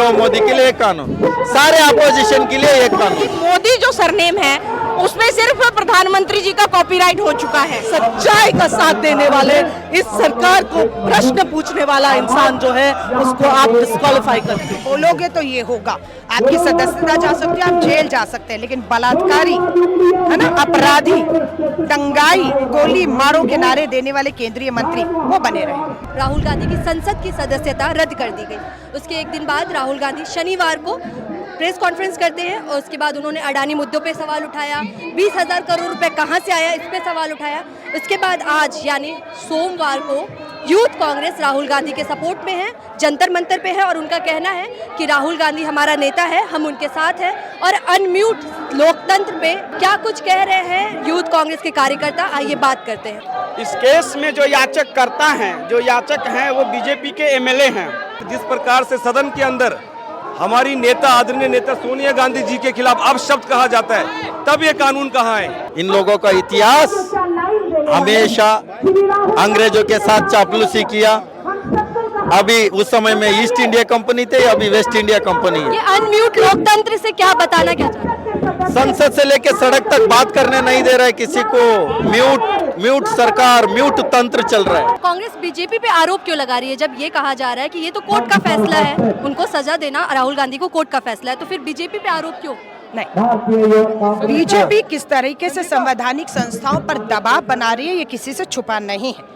नीरव मोदी के लिए एक कानून, सारे अपोजिशन के लिए एक कानून। मोदी जो सरनेम है उसमें सिर्फ प्रधानमंत्री जी का कॉपीराइट हो चुका है। सच्चाई का साथ देने वाले, इस सरकार को प्रश्न पूछने वाला इंसान जो है उसको आप डिस्क्वालीफाई करते हैं। बोलोगे तो ये होगा, आपकी सदस्यता जा सकती है, आप जेल जा सकते हैं, लेकिन बलात्कारी है ना, अपराधी, दंगाई, गोली मारो के नारे देने वाले केंद्रीय मंत्री वो बने रहे। राहुल गांधी की संसद की सदस्यता रद्द कर दी गई। उसके एक दिन बाद राहुल गांधी शनिवार को प्रेस कॉन्फ्रेंस करते हैं और उसके बाद उन्होंने अडानी मुद्दों पे सवाल उठाया, 20,000 करोड़ रुपए कहां से आया इस पे सवाल उठाया। उसके बाद आज यानी सोमवार को यूथ कांग्रेस राहुल गांधी के सपोर्ट में है, जंतर मंतर पे है और उनका कहना है कि राहुल गांधी हमारा नेता है, हम उनके साथ हैं। और अनम्यूट लोकतंत्र पे क्या कुछ कह रहे हैं यूथ कांग्रेस के कार्यकर्ता, आइए बात करते हैं। इस केस में जो याचककर्ता हैं, जो याचक हैं वो बीजेपी के एमएलए हैं। जिस प्रकार से सदन के अंदर हमारी नेता, आदरणीय नेता सोनिया गांधी जी के खिलाफ अपशब्द कहा जाता है, तब ये कानून कहाँ है? इन लोगों का इतिहास हमेशा अंग्रेजों के साथ चापलूसी किया। अभी उस समय में ईस्ट इंडिया कंपनी थे, अभी वेस्ट इंडिया कंपनी है। ये अनम्यूट लोकतंत्र से क्या बताना क्या चाहते हैं? संसद से लेके सड़क तक बात करने नहीं दे रहे किसी को। म्यूट सरकार, म्यूट तंत्र चल रहा है। कांग्रेस बीजेपी पे आरोप क्यों लगा रही है जब ये कहा जा रहा है कि ये तो कोर्ट का फैसला है, उनको सजा देना राहुल गांधी को कोर्ट का फैसला है, तो फिर बीजेपी पे आरोप क्यों? नहीं, बीजेपी किस तरीके से संवैधानिक संस्थाओं पर दबाव बना रही है ये किसी से छुपा नहीं है।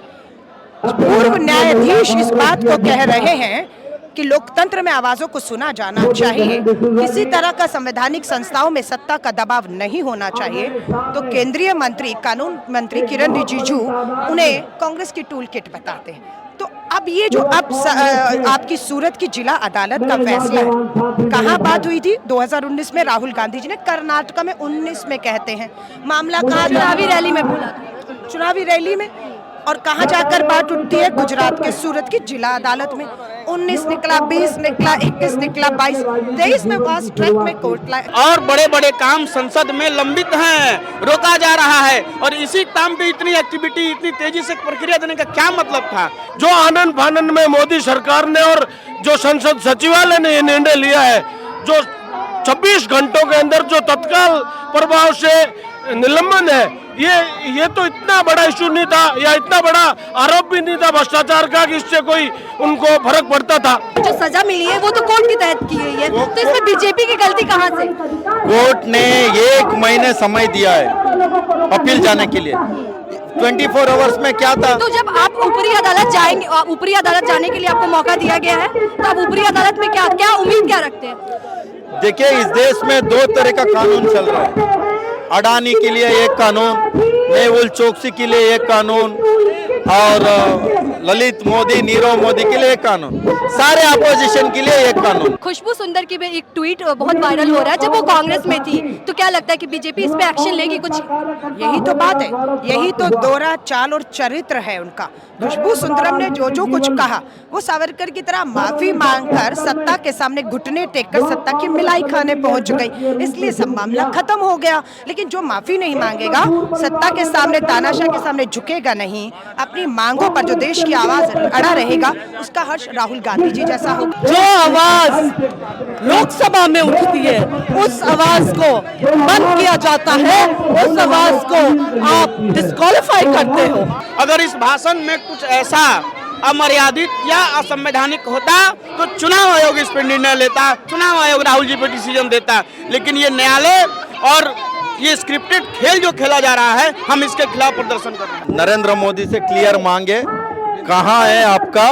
पूर्व न्यायाधीश इस बात को कह रहे हैं कि लोकतंत्र में आवाजों को सुना जाना चाहिए, किसी तरह का संवैधानिक संस्थाओं में सत्ता का दबाव नहीं होना चाहिए। तो केंद्रीय मंत्री, कानून मंत्री किरण रिजिजू उन्हें कांग्रेस की टूल किट बताते हैं। तो अब ये जो आपकी सूरत की जिला अदालत का फैसला है, कहाँ बात हुई थी 2019 में, राहुल गांधी जी ने कर्नाटक में 19 में कहते हैं मामला कहाँ, चुनावी रैली में बोला, चुनावी रैली में। और कहाँ जाकर बात उठती है, गुजरात के सूरत की जिला अदालत में। 19 निकला, 20 निकला, 21 निकला, 22, 23 में फास्ट ट्रैक में कोर्ट लाए। और बड़े बड़े काम संसद में लंबित हैं, रोका जा रहा है। और इसी काम पे इतनी एक्टिविटी, इतनी तेजी से प्रक्रिया देने का क्या मतलब था? जो आनंद फानंद में मोदी सरकार ने और जो संसद सचिवालय ने ये निर्णय लिया है, जो 26 घंटों के अंदर जो तत्काल प्रभाव से निलंबन है, ये तो इतना बड़ा इशू नहीं था, या इतना बड़ा आरोप भी नहीं था भ्रष्टाचार का कि इससे कोई उनको फर्क पड़ता था। जो सजा मिली है वो तो कोर्ट के तहत की गई है, तो इसमें बीजेपी की गलती कहाँ से? कोर्ट ने 1 महीने समय दिया है अपील जाने के लिए। 24 आवर्स में क्या था? तो जब आप ऊपरी अदालत जाएंगे, ऊपरी अदालत जाने के लिए आपको मौका दिया गया है, तो आप ऊपरी अदालत में क्या उम्मीद क्या रखते हैं? देखिए, इस देश में 2 तरह का कानून चल रहा है। अडानी के लिए एक कानून, मेहुल चोकसी के लिए एक कानून, और ललित मोदी, नीरव मोदी के लिए एक कानून, सारे अपोजिशन के लिए एक कानून। खुशबू सुंदर की भी एक ट्वीट बहुत वायरल हो रहा है, जब वो कांग्रेस में थी, तो क्या लगता है कि बीजेपी इस पे एक्शन लेगी कुछ? यही तो बात है, यही तो दोहरा चाल और चरित्र है उनका। खुशबू सुंदरम ने जो कुछ कहा वो सावरकर की तरह माफी मांगकर सत्ता के सामने घुटने टेककर सत्ता की मिलाई खाने पहुंच गई, इसलिए सब मामला खत्म हो गया। लेकिन जो माफी नहीं मांगेगा, सत्ता के सामने, तानाशाह के सामने झुकेगा नहीं, अपनी मांगों पर जो देश की आवाज अड़ा रहेगा, उसका हर्ष राहुल गांधी जी जैसा होगा। जो आवाज लोकसभा में उठती है उस आवाज को बंद किया जाता है, उस आवाज को आप डिस्क्वालीफाई करते हो। अगर इस भाषण में कुछ ऐसा अमर्यादित या असंवैधानिक होता तो चुनाव आयोग इस पर निर्णय लेता, चुनाव आयोग राहुल जी पर डिसीजन देता। लेकिन ये न्यायालय और ये स्क्रिप्टेड खेल जो खेला जा रहा है, हम इसके खिलाफ प्रदर्शन कर रहे हैं। नरेंद्र मोदी से क्लियर मांगे, कहाँ है आपका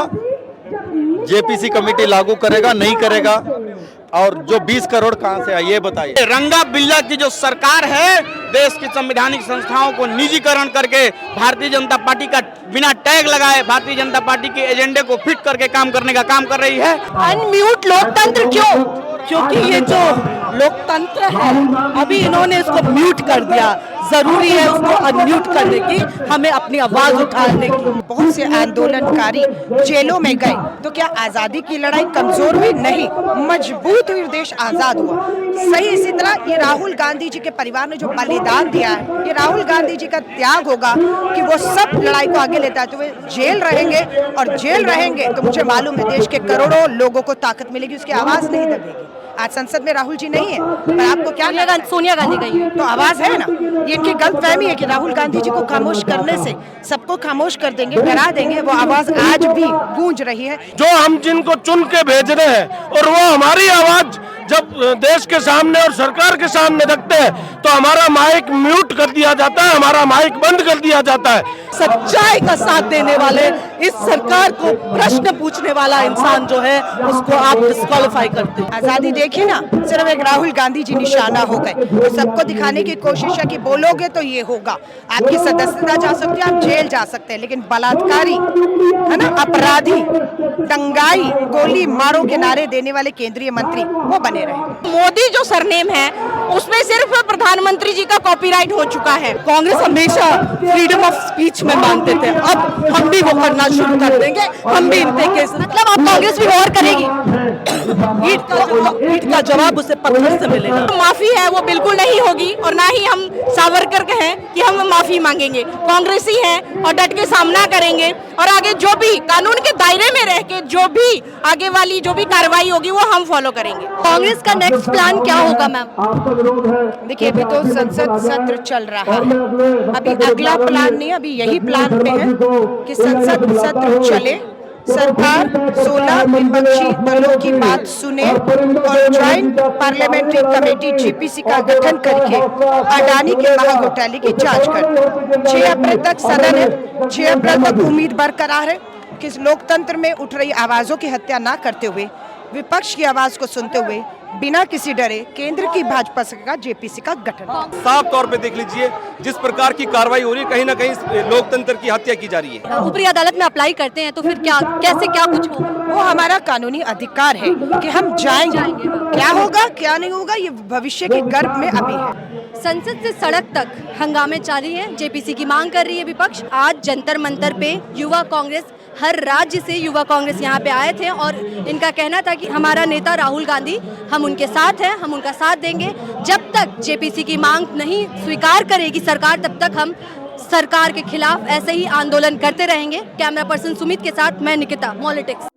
जेपीसी कमेटी लागू करेगा, नहीं करेगा, और जो 20 करोड़ कहाँ से आए ये बताइए। रंगा बिल्ला की जो सरकार है, देश की संवैधानिक संस्थाओं को निजीकरण करके भारतीय जनता पार्टी का बिना टैग लगाए भारतीय जनता पार्टी के एजेंडे को फिट करके काम करने का काम कर रही है। अनम्यूट लोकतंत्र क्यों? क्योंकि ये जो लोकतंत्र है। अभी इन्होंने इसको म्यूट कर दिया, जरूरी है उसको अनम्यूट करने की, हमें अपनी आवाज उठाने की। बहुत से आंदोलनकारी जेलों में गए तो क्या आजादी की लड़ाई कमजोर हुई? नहीं, मजबूत हुई, देश आजाद हुआ। सही इसी तरह ये राहुल गांधी जी के परिवार ने जो बलिदान दिया है, ये राहुल गांधी जी का त्याग होगा कि वो सब लड़ाई को आगे लेता है। तो वे जेल रहेंगे, और जेल रहेंगे तो मुझे मालूम है देश के करोड़ों लोगों को ताकत मिलेगी, उसकी आवाज नहीं दबेगी। आज संसद में राहुल जी नहीं है, पर आपको क्या लगा? सोनिया गांधी गई है तो आवाज है ना। ये इनकी गलतफहमी है कि राहुल गांधी जी को खामोश करने से सबको खामोश कर देंगे, डरा देंगे। वो आवाज आज भी गूंज रही है। जो हम जिनको चुन के भेज रहे हैं और वो हमारी आवाज जब देश के सामने और सरकार के सामने रखते हैं तो हमारा माइक म्यूट कर दिया जाता है, हमारा माइक बंद कर दिया जाता है। सच्चाई का साथ देने वाले, इस सरकार को प्रश्न पूछने वाला इंसान जो है उसको आप डिस्क्वालीफाई करते हैं। आजादी देखिए ना, सिर्फ एक राहुल गांधी जी निशाना हो गए। तो सबको दिखाने की कोशिश है कि बोलोगे तो ये होगा, आपकी सदस्यता जा सकती है, आप जेल जा सकते हैं, लेकिन बलात्कारी है ना, अपराधी, दंगाई, गोली मारो के नारे देने वाले केंद्रीय मंत्री वो बने रहे। मोदी जो सरनेम है उसमें सिर्फ प्रधानमंत्री जी का कॉपीराइट हो चुका है। कांग्रेस हमेशा फ्रीडम ऑफ स्पीच में मानते थे, अब हम भी वो करना शुरू कर देंगे। हम भी इनके केस, मतलब अब कांग्रेस भी और करेगी। ईट का जवाब उसे पत्थर से मिलेगा। माफी है वो बिल्कुल नहीं होगी, और ना ही हम सावरकर कहें कि हम माफी मांगेंगे। कांग्रेसी हैं और डट के सामना करेंगे, और आगे जो भी कानून के दायरे में रह के जो भी आगे वाली जो भी कार्रवाई होगी वो हम फॉलो करेंगे। कांग्रेस का नेक्स्ट प्लान क्या होगा मैम? देखिए, अभी तो संसद सत्र चल रहा है, अभी अगला प्लान नहीं, अभी यही प्लान पे है कि संसद सत्र चले, सरकार 16 विपक्षी दलों की बात सुने और ज्वाइंट पार्लियामेंट्री कमेटी जीपीसी का गठन करके अडानी के महाघोटाले की जांच करे। 6 अप्रैल तक सदन है, 6 अप्रैल तक उम्मीद बरकरार है कि इस लोकतंत्र में उठ रही आवाजों की हत्या ना करते हुए, विपक्ष की आवाज को सुनते हुए, बिना किसी डरे केंद्र की भाजपा सरकार जेपीसी का गठन। साफ तौर पे देख लीजिए जिस प्रकार की कार्रवाई हो रही है, कहीं ना कहीं लोकतंत्र की हत्या की जा रही है। ऊपरी अदालत में अप्लाई करते हैं तो फिर क्या, कैसे, क्या कुछ हो? वो हमारा कानूनी अधिकार है कि हम जाएंगे। क्या होगा क्या नहीं होगा ये भविष्य के गर्भ में अभी है। संसद से सड़क तक हंगामे जारी हैं, जेपीसी की मांग कर रही है विपक्ष। आज जंतर मंतर पे युवा कांग्रेस, हर राज्य से युवा कांग्रेस यहाँ पे आए थे और इनका कहना था कि हमारा नेता राहुल गांधी, हम उनके साथ हैं, हम उनका साथ देंगे। जब तक जेपीसी की मांग नहीं स्वीकार करेगी सरकार, तब तक हम सरकार के खिलाफ ऐसे ही आंदोलन करते रहेंगे। कैमरा पर्सन सुमित के साथ मैं निकिता, पॉलिटिक्स।